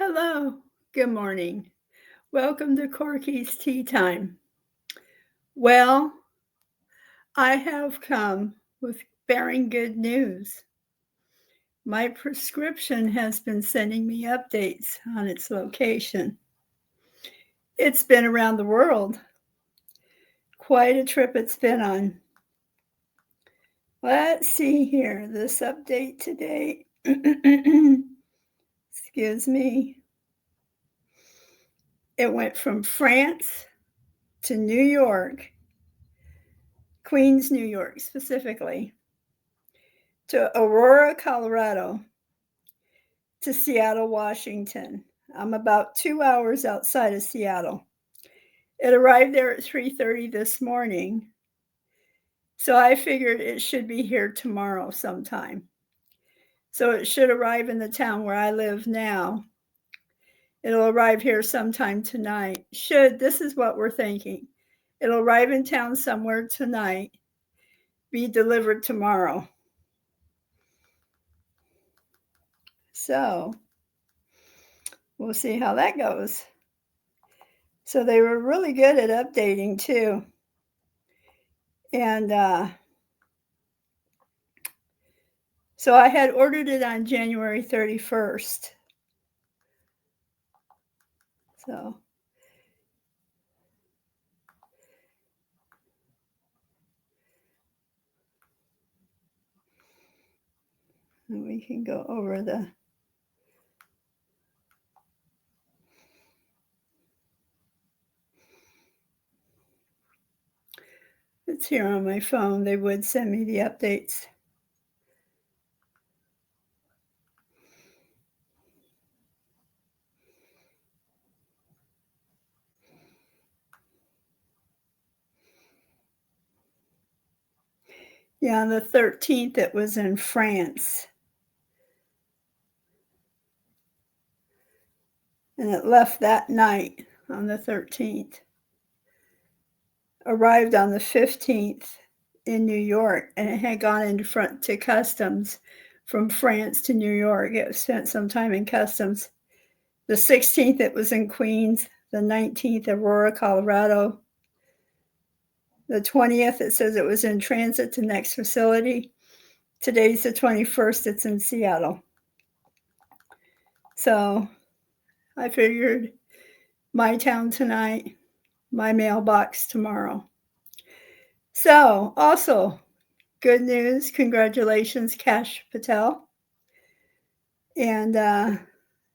Hello, good morning. Welcome to Corky's Tea Time. Well, I have come with bearing good news. My prescription has been sending me updates on its location. It's been around the world. Quite a trip it's been on. Let's see here, this update today. Excuse me. It went from France to New York, Queens, New York specifically, to Aurora, Colorado, to Seattle, Washington. I'm about 2 hours outside of Seattle. It arrived there at 3:30 this morning, so I figured it should be here tomorrow sometime. So it should arrive in the town where I live now. It'll arrive here sometime tonight. This is what we're thinking. It'll arrive in town somewhere tonight, be delivered tomorrow. So we'll see how that goes. So they were really good at updating too. And so I had ordered it on January 31st. So we can go over it's here on my phone. They would send me the updates. Yeah, on the 13th, it was in France. And it left that night on the 13th. Arrived on the 15th in New York, and it had gone into front to customs from France to New York. It spent some time in customs. The 16th, it was in Queens. The 19th, Aurora, Colorado. The 20th, it says it was in transit to next facility. Today's the 21st, it's in Seattle. So I figured my town tonight, my mailbox tomorrow. So also, good news, congratulations, Kash Patel. And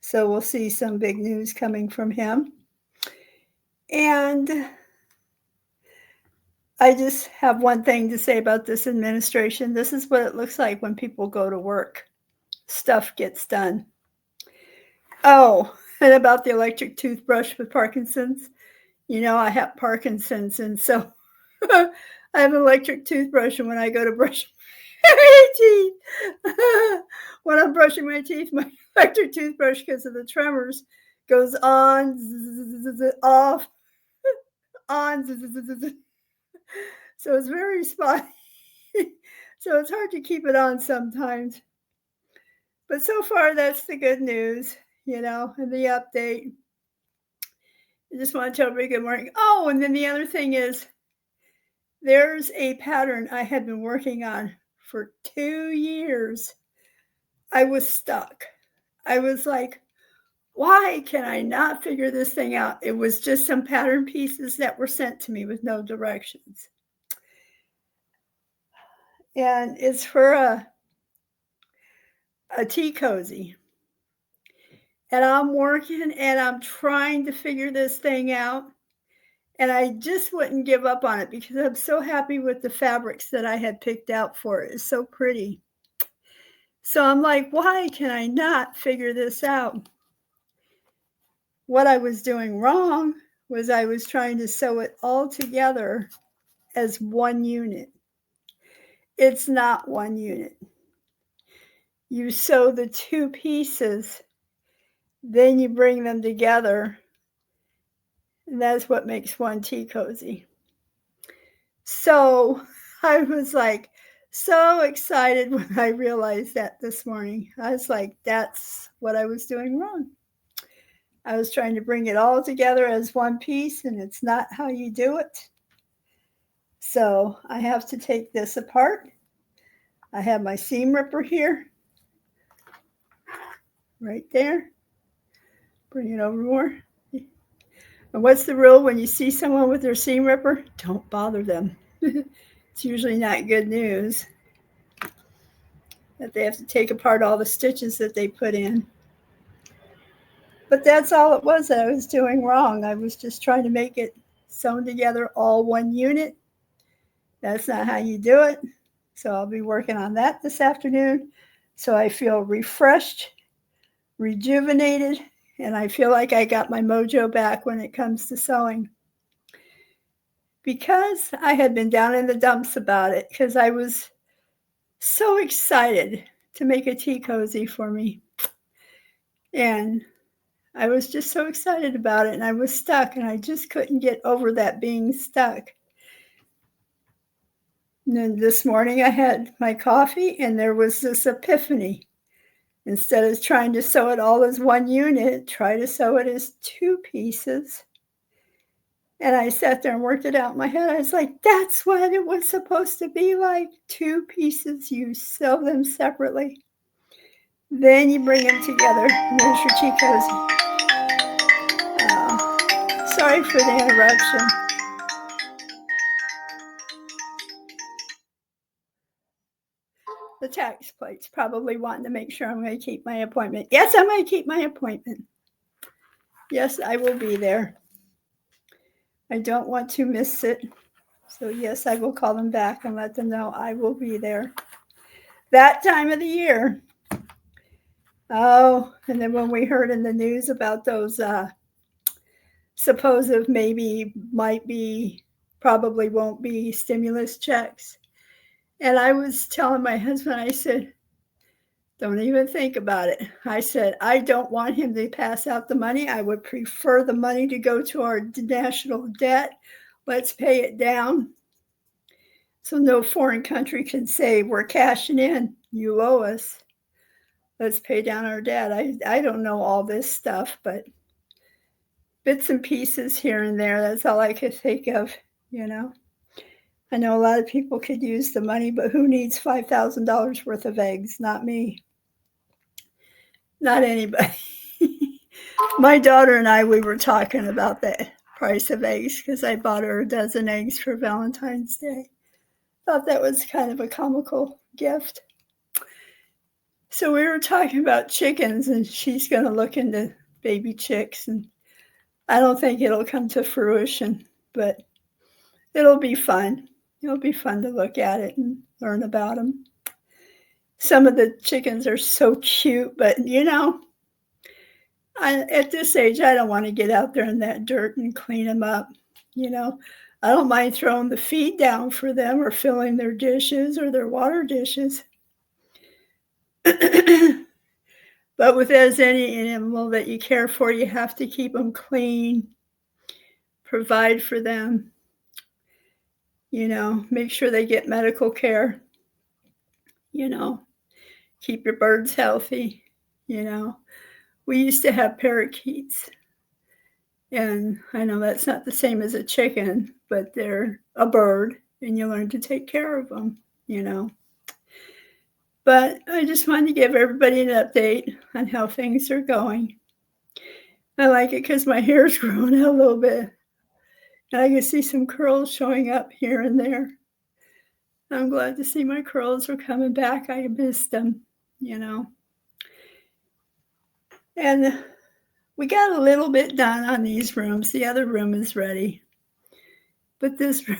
so we'll see some big news coming from him. And I just have one thing to say about this administration. This is what it looks like when people go to work. Stuff gets done. Oh, and about the electric toothbrush with Parkinson's. You know, I have Parkinson's, and so I have an electric toothbrush, and when I go to brush my teeth, when I'm brushing my teeth, my electric toothbrush, because of the tremors, goes on, off, on. So it's very spotty. So it's hard to keep it on sometimes. But so far, that's the good news, and the update. I just want to tell everybody good morning. Oh, and then the other thing is, there's a pattern I had been working on for 2 years. I was stuck. I was like, why can I not figure this thing out? It was just some pattern pieces that were sent to me with no directions. And it's for a tea cozy. And I'm working and I'm trying to figure this thing out. And I just wouldn't give up on it because I'm so happy with the fabrics that I had picked out for it. It's so pretty. So I'm like, why can I not figure this out? What I was doing wrong was I was trying to sew it all together as one unit. It's not one unit. You sew the two pieces, then you bring them together, and that's what makes one tea cozy. So I was like so excited when I realized that this morning. I was like, that's what I was doing wrong. I was trying to bring it all together as one piece, and it's not how you do it. So I have to take this apart. I have my seam ripper here, right there. Bring it over more. And what's the rule when you see someone with their seam ripper? Don't bother them. It's usually not good news that they have to take apart all the stitches that they put in. But that's all it was that I was doing wrong. I was just trying to make it sewn together all one unit. That's not how you do it. So I'll be working on that this afternoon. So I feel refreshed, rejuvenated, and I feel like I got my mojo back when it comes to sewing. Because I had been down in the dumps about it, because I was so excited to make a tea cozy for me. And I was just so excited about it, and I was stuck, and I just couldn't get over that being stuck. And then this morning I had my coffee, and there was this epiphany. Instead of trying to sew it all as one unit, try to sew it as two pieces. And I sat there and worked it out in my head. I was like, that's what it was supposed to be like. Two pieces, you sew them separately. Then you bring them together, and there's your tea cozy. Sorry for the interruption. The tax plate's probably wanting to make sure I'm going to keep my appointment. Yes, I'm going to keep my appointment. Yes, I will be there. I don't want to miss it. So yes, I will call them back and let them know I will be there. That time of the year. Oh, and then when we heard in the news about those supposed maybe, might be, probably won't be stimulus checks. And I was telling my husband, I said, don't even think about it. I said, I don't want him to pass out the money. I would prefer the money to go to our national debt. Let's pay it down. So no foreign country can say, we're cashing in. You owe us. Let's pay down our debt. I don't know all this stuff, but bits and pieces here and there. That's all I could think of, you know. I know a lot of people could use the money, but who needs $5,000 worth of eggs? Not me. Not anybody. My daughter and I, we were talking about the price of eggs because I bought her a dozen eggs for Valentine's Day. Thought that was kind of a comical gift. So we were talking about chickens, and she's going to look into baby chicks, and I don't think it'll come to fruition, but it'll be fun. It'll be fun to look at it and learn about them. Some of the chickens are so cute, but you know, at this age, I don't want to get out there in that dirt and clean them up. You know, I don't mind throwing the feed down for them or filling their dishes or their water dishes. But with as any animal that you care for, you have to keep them clean, provide for them, you know, make sure they get medical care, you know, keep your birds healthy, you know. We used to have parakeets, and I know that's not the same as a chicken, but they're a bird, and you learn to take care of them, you know. But I just wanted to give everybody an update on how things are going. I like it because my hair's growing out a little bit. And I can see some curls showing up here and there. I'm glad to see my curls are coming back. I missed them, you know. And we got a little bit done on these rooms. The other room is ready. But this room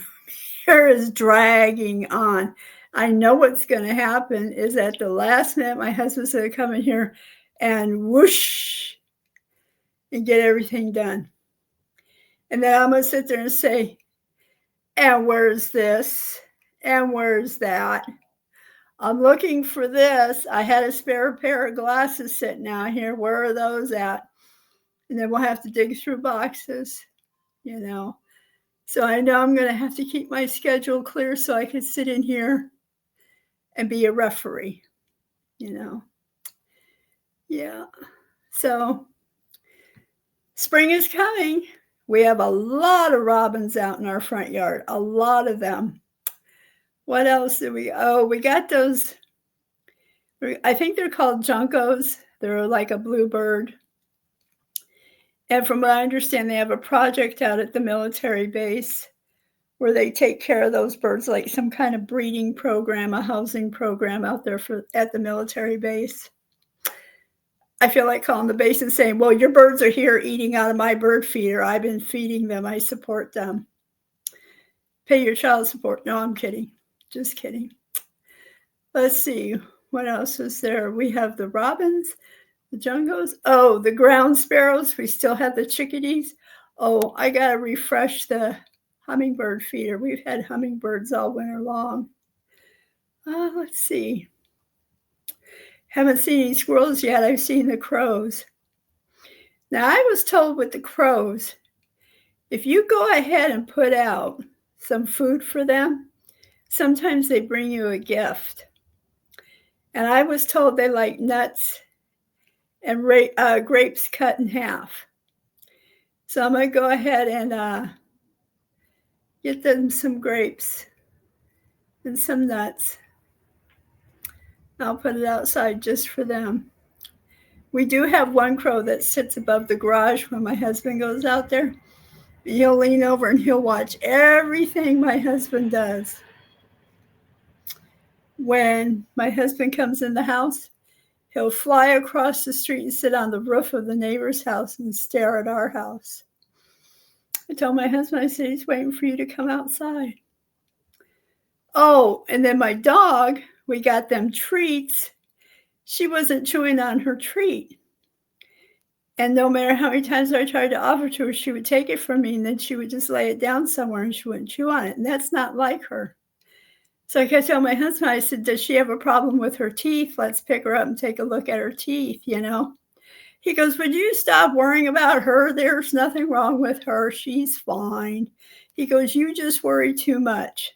here is dragging on. I know what's going to happen is at the last minute, my husband's going to come in here and whoosh and get everything done. And then I'm going to sit there and say, and where's this? And where's that? I'm looking for this. I had a spare pair of glasses sitting out here. Where are those at? And then we'll have to dig through boxes, you know. So I know I'm going to have to keep my schedule clear so I can sit in here and be a referee, you know. Yeah. So Spring is coming. We have a lot of robins out in our front yard, a lot of them. What else do we? Oh, we got those. I think they're called juncos. They're like a bluebird. And from what I understand, they have a project out at the military base where they take care of those birds, like some kind of breeding program, a housing program out there at the military base. I feel like calling the base and saying, well, your birds are here eating out of my bird feeder. I've been feeding them. I support them. Pay your child support. No, I'm kidding. Just kidding. Let's see. What else is there? We have the robins, the juncos. Oh, the ground sparrows. We still have the chickadees. Oh, I got to refresh the hummingbird feeder. We've had hummingbirds all winter long. Let's see. Haven't seen any squirrels yet. I've seen the crows. Now, I was told with the crows, if you go ahead and put out some food for them, sometimes they bring you a gift. And I was told they like nuts and grapes cut in half. So I'm going to go ahead and get them some grapes and some nuts. I'll put it outside just for them. We do have one crow that sits above the garage when my husband goes out there. He'll lean over and he'll watch everything my husband does. When my husband comes in the house, he'll fly across the street and sit on the roof of the neighbor's house and stare at our house. I told my husband, I said, he's waiting for you to come outside. Oh, and then my dog, we got them treats. She wasn't chewing on her treat. And no matter how many times I tried to offer to her, she would take it from me and then she would just lay it down somewhere and she wouldn't chew on it. And that's not like her. So I kept telling my husband, I said, does she have a problem with her teeth? Let's pick her up and take a look at her teeth, you know. He goes, would you stop worrying about her? There's nothing wrong with her. She's fine. He goes, you just worry too much.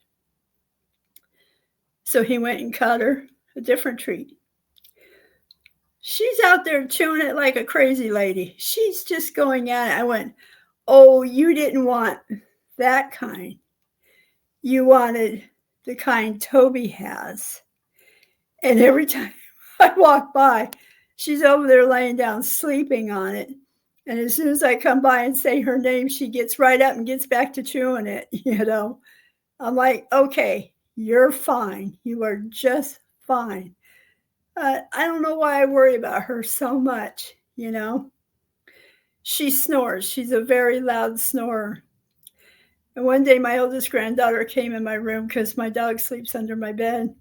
So he went and cut her a different treat. She's out there chewing it like a crazy lady. She's just going at it. I went, oh, you didn't want that kind. You wanted the kind Toby has. And every time I walk by, she's over there laying down, sleeping on it. And as soon as I come by and say her name, she gets right up and gets back to chewing it, you know. I'm like, okay, you're fine. You are just fine. I don't know why I worry about her so much, you know. She snores. She's a very loud snorer. And one day my oldest granddaughter came in my room because my dog sleeps under my bed.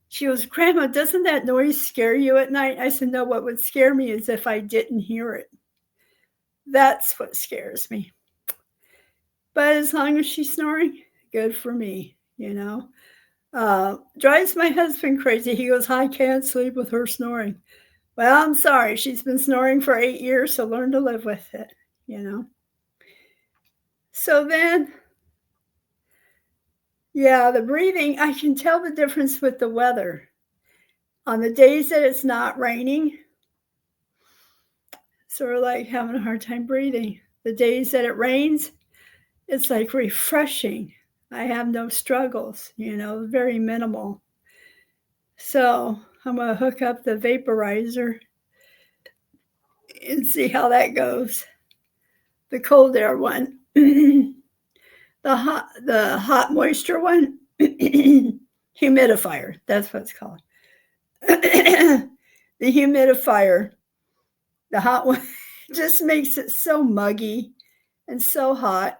She goes, Grandma, doesn't that noise scare you at night? I said, no, what would scare me is if I didn't hear it. That's what scares me. But as long as she's snoring, good for me, you know. Drives my husband crazy. He goes, I can't sleep with her snoring. Well, I'm sorry. She's been snoring for 8 years, so learn to live with it, you know. So then, yeah, the breathing, I can tell the difference with the weather. On the days that it's not raining, sort of like having a hard time breathing. The days that it rains, it's like refreshing. I have no struggles, you know, very minimal. So I'm going to hook up the vaporizer and see how that goes. The cold air one. The hot moisture one. Humidifier. That's what it's called. The humidifier. The hot one just makes it so muggy and so hot.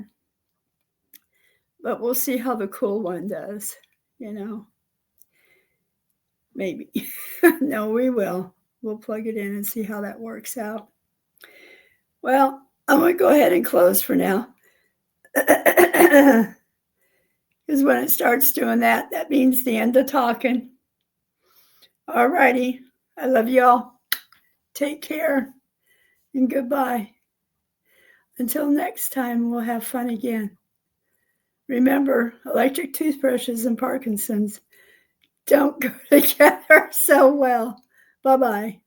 But we'll see how the cool one does, you know. Maybe. No, we will. We'll plug it in and see how that works out. Well, I'm going to go ahead and close for now. Because when it starts doing that, that means the end of talking. All righty. I love y'all. Take care and goodbye. Until next time, we'll have fun again. Remember, electric toothbrushes and Parkinson's don't go together so well. Bye-bye.